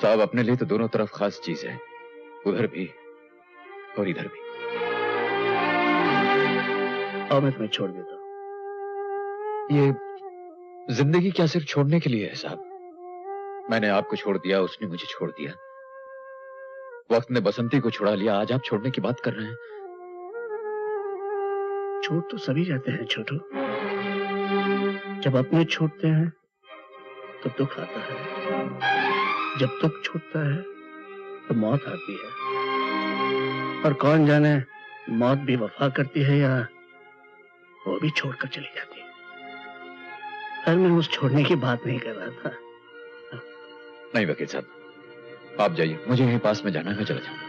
साहब अपने लिए तो दोनों तरफ खास चीज है, उधर भी और इधर भी। और मैं तुम्हें छोड़ देता हूं। ये जिंदगी क्या सिर्फ छोड़ने के लिए है साहब? मैंने आपको छोड़ दिया, उसने मुझे छोड़ दिया, वक्त ने बसंती को छुड़ा लिया, आज आप छोड़ने की बात कर रहे हैं। छोड़ तो सभी जाते हैं छोटू, जब अपने छूटते हैं तो दुख आता है, जब दुख छूटता है तो मौत आती है। और कौन जाने मौत भी वफा करती है या वो भी छोड़कर चली जाती है। पर मैं उस छोड़ने की बात नहीं कर रहा था। नहीं वकील साहब, आप जाइए, मुझे यहीं पास में जाना है, मैं चला जाऊंगा।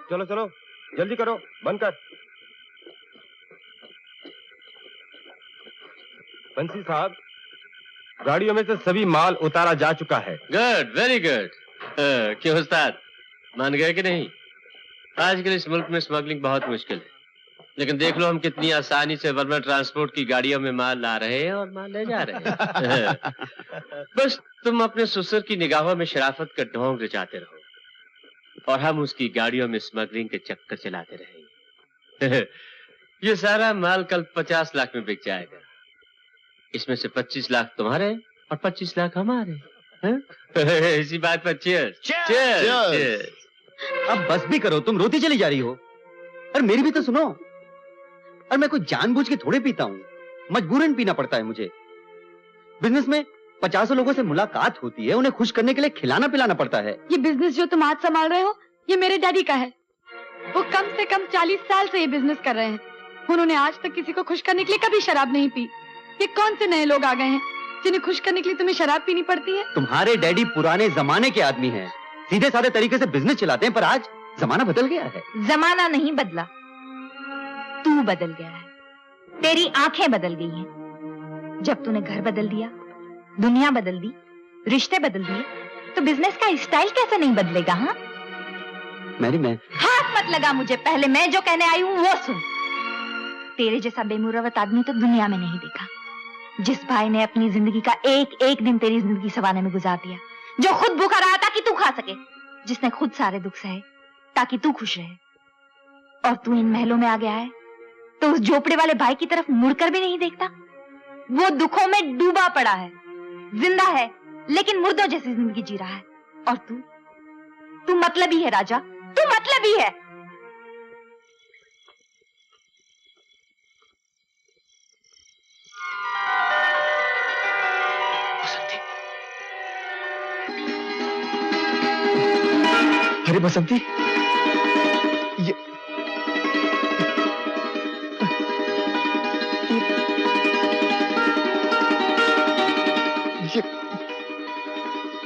चलो चलो जल्दी करो, बंद कर। बंसी साहब, गाड़ियों में से सभी माल उतारा जा चुका है। Good, very good. क्यों उस्ताद, मान गए कि नहीं? आजकल इस मुल्क में स्मगलिंग बहुत मुश्किल है, लेकिन देख लो हम कितनी आसानी से वर्मा ट्रांसपोर्ट की गाड़ियों में माल ला रहे हैं और माल ले जा रहे हैं। बस तुम अपने ससुर की निगाहों में शराफत का ढोंग रचाते रहो और हम उसकी गाड़ियों में स्मगलिंग के चक्कर चलाते रहेंगे। ये सारा माल कल 50 लाख में बिक जाएगा। इसमें से 25 लाख तुम्हारे और 25 लाख हमारे। इसी बात पर चीयर्स। चीयर्स। अब बस भी करो, तुम रोती चली जा रही हो। और मेरी भी तो सुनो। और मैं कोई जानबूझ के थोड़े पीता हूँ, मजबूरन पीना पड़ता है मुझे। बिजनेस में 50 लोगों से मुलाकात होती है, उन्हें खुश करने के लिए खिलाना पिलाना पड़ता है। ये बिजनेस जो तुम आज संभाल रहे हो, ये मेरे डैडी का है। वो कम से कम 40 साल से ये बिजनेस कर रहे हैं। उन्होंने आज तक किसी को खुश करने के लिए कभी शराब नहीं पी। ये कौन से नए लोग आ गए हैं जिन्हें खुश करने के लिए तुम्हें शराब पीनी पड़ती है? तुम्हारे डैडी पुराने जमाने के आदमी हैं, सीधे साधे तरीके से बिजनेस चलाते हैं, पर आज जमाना बदल गया है। जमाना नहीं बदला, तू बदल गया है। तेरी आंखें बदल गई हैं। जब तूने घर बदल दिया, दुनिया बदल दी, रिश्ते बदल दिए, तो बिजनेस का स्टाइल कैसे नहीं बदलेगा? हाँ मैरी, मैं हाथ मत लगा मुझे, पहले मैं जो कहने आई हूँ वो सुन। तेरे जैसा बेमुरवत आदमी तो दुनिया में नहीं देखा। जिस भाई ने अपनी जिंदगी का एक एक दिन तेरी जिंदगी संवारने में गुजार दिया, जो खुद भूखा रहा ताकि तू खा सके, जिसने खुद सारे दुख सहे ताकि तू खुश रहे, और तू इन महलों में आ गया है तो उस झोपड़े वाले भाई की तरफ मुड़कर भी नहीं देखता। वो दुखों में डूबा पड़ा है, जिंदा है लेकिन मुर्दों जैसी जिंदगी जी रहा है। और तू मतलबी है राजा, तू मतलबी है। अरे बसंती, ये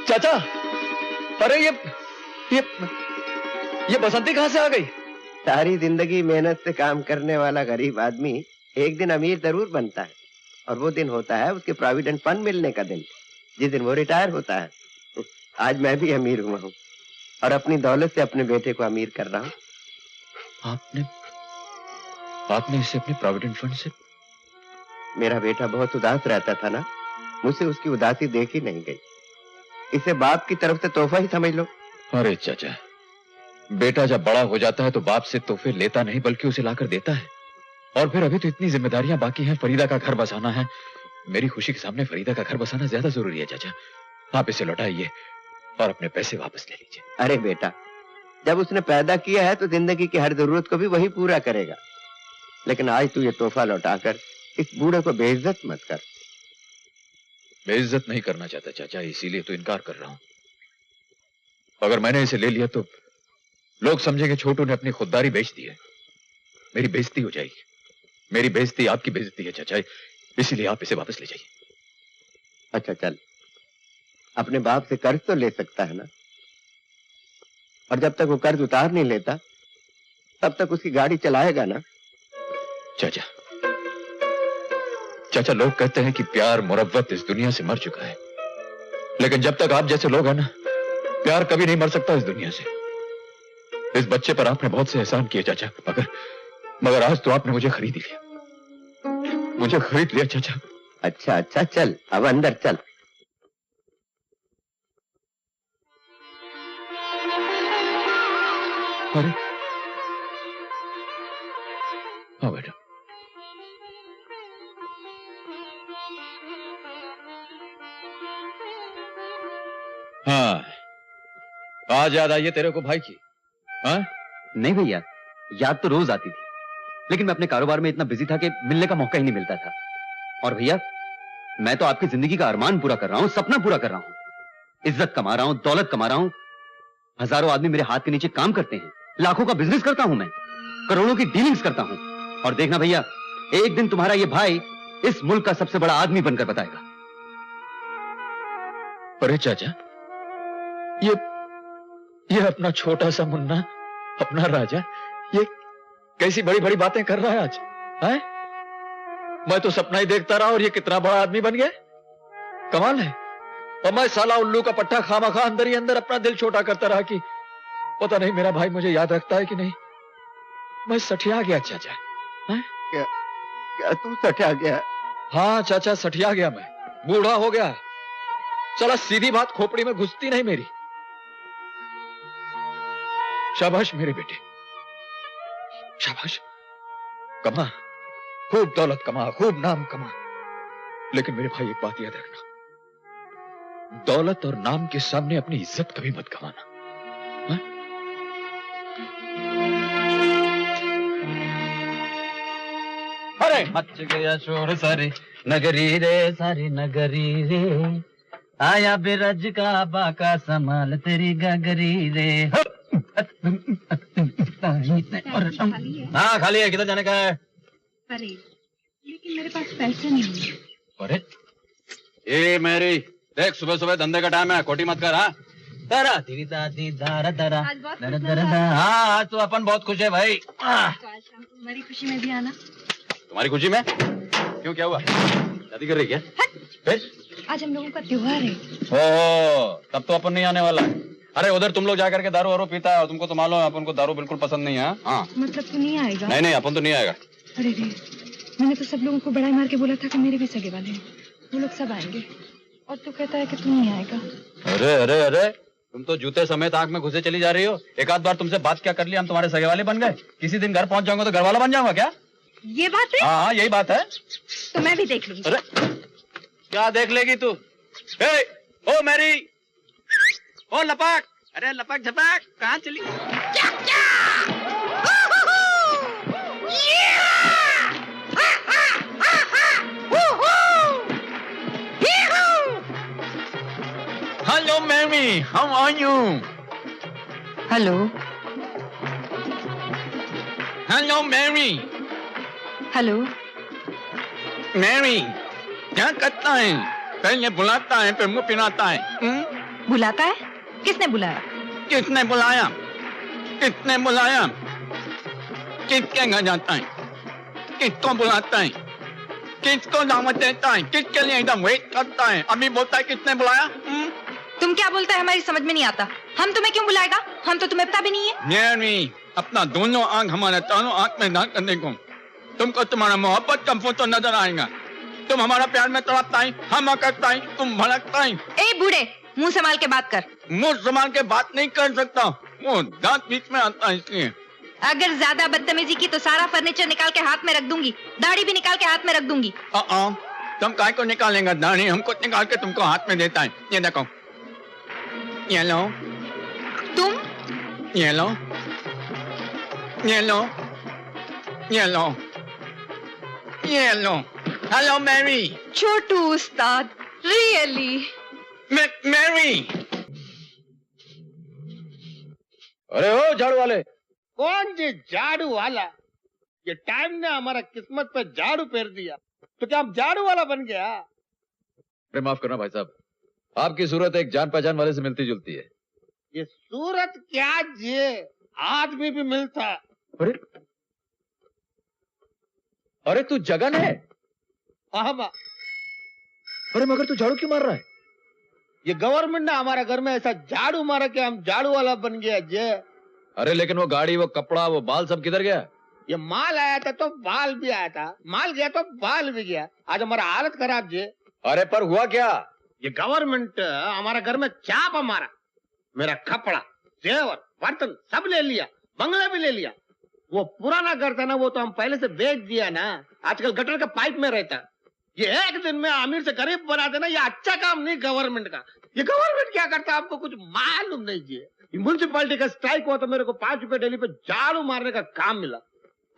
चाचा, अरे ये बसंती कहां से आ गई? सारी जिंदगी मेहनत से काम करने वाला गरीब आदमी एक दिन अमीर जरूर बनता है, और वो दिन होता है उसके प्रोविडेंट फंड मिलने का दिन, जिस दिन वो रिटायर होता है। आज मैं भी अमीर हुआ हूँ और अपनी दौलत से अपने बेटे को अमीर कर रहा हूँ। आपने इसे अपने प्रोविडेंट फंड से? मेरा बेटा बहुत उदास रहता था ना, मुझसे उसकी उदासी देखी नहीं गई। इसे बाप की तरफ से तोहफा ही समझ लो। अरे चाचा, बेटा जब बड़ा हो जाता है तो बाप से तोहफे लेता नहीं बल्कि उसे लाकर देता है। और फिर अभी तो इतनी जिम्मेदारियां बाकी हैं, फरीदा का घर बसाना है। मेरी खुशी के सामने फरीदा का घर बसाना ज्यादा जरूरी है चाचा। आप इसे लौटाइए और अपने पैसे वापस ले लीजिए। अरे बेटा, जब उसने पैदा किया है तो जिंदगी की हर जरूरत को भी वही पूरा करेगा। लेकिन आज तू ये तोहफा लौटाकर इस बूढ़े को बेइज्जत मत कर। बेइज्जत नहीं करना चाहता चाचा, इसीलिए तो इनकार कर रहा हूं। अगर मैंने इसे ले लिया तो लोग समझेंगे छोटू ने अपनी खुददारी बेच दी है। मेरी बेइज्जती हो जाएगी। मेरी बेइज्जती आपकी बेइज्जती है चाचा, इसीलिए आप इसे वापस ले जाइए। अच्छा चल, अपने बाप से कर्ज तो ले सकता है ना, और जब तक वो कर्ज उतार नहीं लेता तब तक उसकी गाड़ी चलाएगा ना। चाचा, चाचा लोग कहते हैं कि प्यार मुरव्वत इस दुनिया से मर चुका है, लेकिन जब तक आप जैसे लोग हैं ना, प्यार कभी नहीं मर सकता इस दुनिया से। इस बच्चे पर आपने बहुत से एहसान किए चाचा, मगर आज तो आपने मुझे खरीद लिया। मुझे खरीद लिया चाचा। अच्छा अच्छा, चल अब अंदर चल। अरे हाँ बेटा। हाँ, आज याद आई है तेरे को भाई की? हाँ? नहीं भैया, याद तो रोज आती थी, लेकिन मैं अपने कारोबार में इतना बिजी था कि मिलने का मौका ही नहीं मिलता था। और भैया, मैं तो आपकी जिंदगी का अरमान पूरा कर रहा हूं, सपना पूरा कर रहा हूं। इज्जत कमा रहा हूं, दौलत कमा रहा हूं। हजारों आदमी मेरे हाथ के नीचे काम करते हैं, लाखों का बिजनेस करता हूं मैं, करोड़ों की डीलिंग्स करता हूं। और देखना भैया, एक दिन तुम्हारा ये भाई इस मुल्क का सबसे बड़ा आदमी बनकर बताएगा। अरे चाचा, ये अपना छोटा सा मुन्ना, अपना राजा, ये कैसी बड़ी बड़ी बातें कर रहा है आज? है? मैं तो सपना ही देखता रहा और ये कितना बड़ा आदमी बन गया। कमाल है। और मैं साला उल्लू का पट्टा खामखा अंदर ही अंदर अपना दिल छोटा करता रहा कि पता नहीं मेरा भाई मुझे याद रखता है कि नहीं। मैं सठिया गया चाचा। है? क्या तू सठिया गया? हाँ चाचा, सठिया गया मैं, बूढ़ा हो गया। चला सीधी बात खोपड़ी में घुसती नहीं मेरी। शाबाश मेरे बेटे, शाबाश। कमा, खूब दौलत कमा, खूब नाम कमा, लेकिन मेरे भाई एक बात याद रखना, दौलत और नाम के सामने अपनी इज्जत कभी मत गंवाना। हाँ? अरे मच गया शोर सारी नगरी रे, सारी नगरी रे, आया बिरज का बाका संभाल तेरी गगरी रे। हाँ खाली है, किधर जाने का है? अरे लेकिन मेरे पास पैसे नहीं है। अरे ए मेरी देख, सुबह सुबह धंधे का टाइम है, खोटी मत कर। हाँ दरा धीरी दादी दारा दरा दरा दरा। हाँ आज तो अपन बहुत खुश है भाई। तुम्हारी खुशी में भी आना। तुम्हारी खुशी में? क्यों, क्या हुआ? शादी कर रही क्या? फिर आज हम लोगों का त्योहार है। ओह, तब तो अपन नहीं आने वाला। अरे उधर तुम लोग जाकर के दारू वारू पीता है, और तुमको तो मालूम है अपन को दारू बिल्कुल पसंद नहीं है। हाँ मतलब तू नहीं आएगा? नहीं नहीं, अपन तो नहीं आएगा। अरे रे, मैंने तो सब लोगों को बड़ाई मार के बोला था कि मेरे भी सगे वाले हैं, वो लोग सब आएंगे, और तू कहता है कि तू नहीं आएगा। अरे अरे अरे, तुम तो जूते समेत आंख में घुसे चली जा रही हो। एक आध बार तुमसे बात क्या कर लिया, हम तुम्हारे सगे वाले बन गए। किसी दिन घर पहुंच जाऊंगा तो घर वाला बन जाऊंगा क्या? ये बात है? हाँ यही बात है। तो मैं भी देख लूंगी। अरे क्या देख लेगी तू? ओ मेरी, ओ लपक, अरे लपक झपक, कहाँ चली? Hello mummy, how are you? Hello hello mummy. Hello. Mummy क्या करता है? पहले बुलाता है फिर मुंह पिलाता है। बुलाता है? किसने बुलाया? किसने बुलाया? किसने बुलाया? किसके घर जाता है? किसको बुलाता है? किसको दावत देता है? किसके लिए एकदम वेट करता है? अभी बोलता है किसने बुलाया? तुम क्या बोलता है हमारी समझ में नहीं आता। हम तुम्हें क्यों बुलाएगा? हम तो तुम्हें पता भी नहीं है। मैमी अपना दोनों आंख हमारे चारों आंख में डाल कर देखो, तुमको तुम्हारा मोहब्बत का फोटो नजर आएगा। तुम हमारा प्यार में तड़पता है, हम करता है, तुम भड़कता है। ए बूढ़े, मुंह संभाल के बात कर। मुंह संभाल के बात नहीं कर सकता, वो दांत बीच में आता है इसलिए। अगर ज्यादा बदतमीजी की तो सारा फर्नीचर निकाल के हाथ में रख दूंगी, दाढ़ी भी निकाल के हाथ में रख दूंगी। तुम काय को निकालेंगे? दाढ़ी हमको निकाल के तुमको हाथ में देता है। ये देखो, ये लो। तुम? ये लो, ये लो, ये लो, ये लो। Hello Mary. छोटू उस्ताद, रियली? मैरी। अरे ओ झाड़ू वाले। कौन जी झाड़ू वाला? ये टाइम ने हमारा किस्मत पे झाड़ू फेर दिया, तो क्या हम झाड़ू वाला बन गया? अरे माफ करना भाई साहब, आपकी सूरत एक जान पहचान वाले से मिलती जुलती है। ये सूरत क्या जी, आदमी भी मिलता। अरे अरे तू जगन है? अरे मगर तू झाड़ू क्यों मार रहा है? ये गवर्नमेंट ने हमारे घर में ऐसा झाड़ू मारा कि हम झाड़ू वाला बन गया जी। अरे लेकिन वो गाड़ी, वो कपड़ा, वो बाल सब किधर गया? ये माल आया था तो बाल भी आया था, माल गया तो बाल भी गया। आज हमारा हालत खराब जी। अरे पर हुआ क्या? ये गवर्नमेंट हमारा घर में चाप मारा, मेरा कपड़ा, जेवर, बर्तन सब ले लिया, बंगला भी ले लिया। वो पुराना घर था ना, वो तो हम पहले से बेच दिया ना। आजकल गटर के पाइप में रहता। ये एक दिन में अमीर से गरीब बना देना, ये अच्छा काम नहीं गवर्नमेंट का। ये गवर्नमेंट क्या करता है आपको कुछ मालूम नहीं जी। म्युनिसिपैलिटी का स्ट्राइक हुआ तो मेरे को 5 रुपए डेली पे झाड़ू मारने का काम मिला।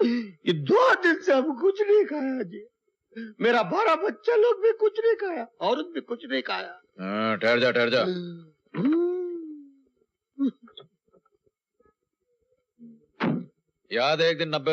ये 2 दिन से हम कुछ नहीं खाया जी। मेरा 12 बच्चा लोग भी कुछ नहीं खाया, औरत भी कुछ नहीं खाया। ठहर जा ठहर जा। याद है एक दिन 90